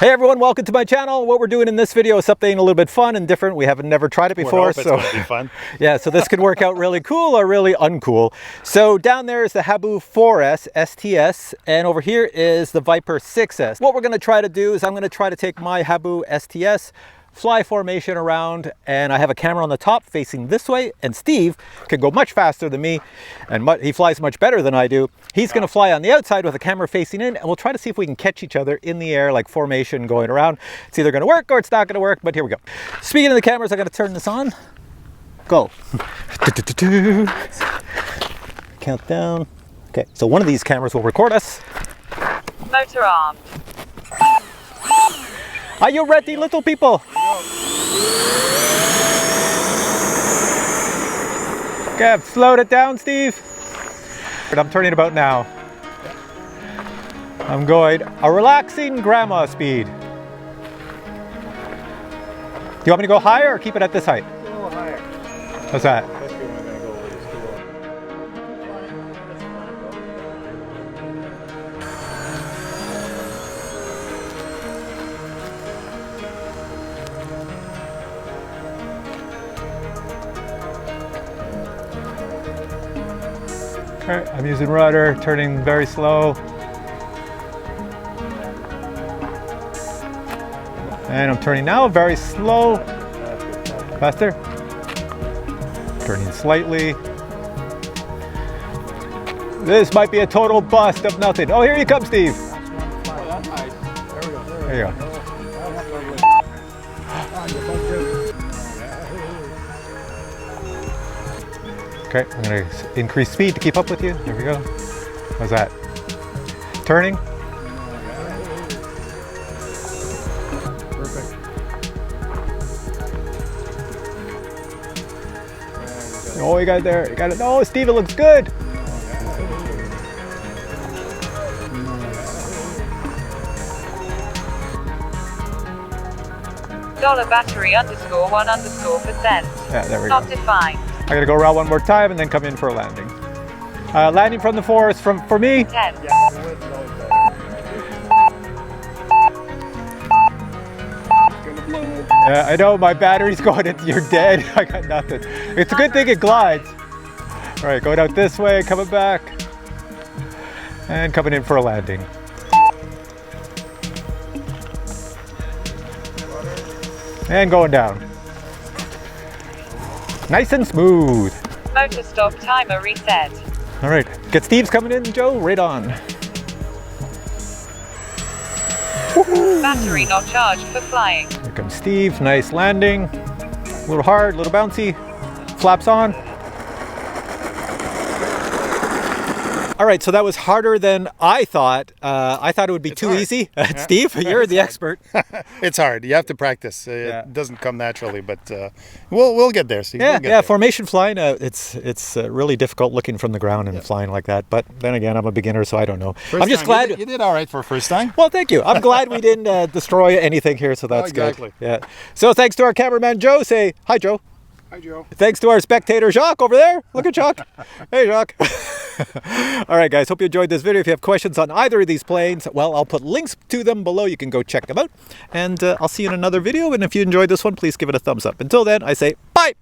Hey everyone, welcome to my channel. What we're doing in this video is something a little bit fun and different. We haven't never tried it before, so it's gonna be fun. Yeah, so this could work out really cool or really uncool. So down there is the Habu 4S STS, and over here is the Viper 6S. What we're going to try to do is I'm going to try to take my Habu STS, fly formation around, and I have a camera on the top facing this way, and Steve can go much faster than me, and he flies much better than I do. He's going to fly on the outside with a camera facing in, and we'll try to see if we can catch each other in the air, like formation going around. It's either going to work or it's not going to work, but here we go. Speaking of the cameras, I got to turn this on. Go. Countdown. Okay, so one of these cameras will record us. Motor armed. Are you ready, little people? Okay, I've slowed it down, Steve. But I'm turning about now. I'm going a relaxing grandma speed. Do you want me to go higher or keep it at this height? A little higher. What's that? Okay, I'm using rudder, turning very slow. And I'm turning now very slow. Faster. Turning slightly. This might be a total bust of nothing. Oh, here you come, Steve. There you go. Okay, I'm going to increase speed to keep up with you. Here we go. How's that? Turning. Perfect. Oh, you got it there. You got it. Oh, Steve, it looks good. $battery_1_%. Yeah, there we Not go. defined. I gotta go around one more time and then come in for a landing. Landing from the forest for me. 10. Yeah, I know my battery's going. You're dead. I got nothing. It's a good thing it glides. All right, going out this way, coming back, and coming in for a landing. And going down. Nice and smooth. Motor stop timer reset. All right, get Steve's coming in, Joe. Right on. Battery not charged for flying. Here comes Steve. Nice landing. A little hard, a little bouncy. Flaps on. All right, so that was harder than I thought. I thought it would be too easy. Steve, you're the expert. It's hard. You have to practice. It doesn't come naturally, but we'll get there. Steve. Yeah, We'll get there. formation flying. It's really difficult looking from the ground and flying like that. But then again, I'm a beginner, so I don't know. First I'm just time. glad You did all right for a first time. Well, thank you. I'm glad we didn't destroy anything here, so that's exactly. good. Yeah. So thanks to our cameraman Joe. Say hi, Joe. Hi, Joe. Thanks to our spectator Jacques over there. Look at Jacques. Hey, Jacques. All right, guys. Hope you enjoyed this video. If you have questions on either of these planes, well, I'll put links to them below. You can go check them out. And I'll see you in another video. And if you enjoyed this one, please give it a thumbs up. Until then, I say bye.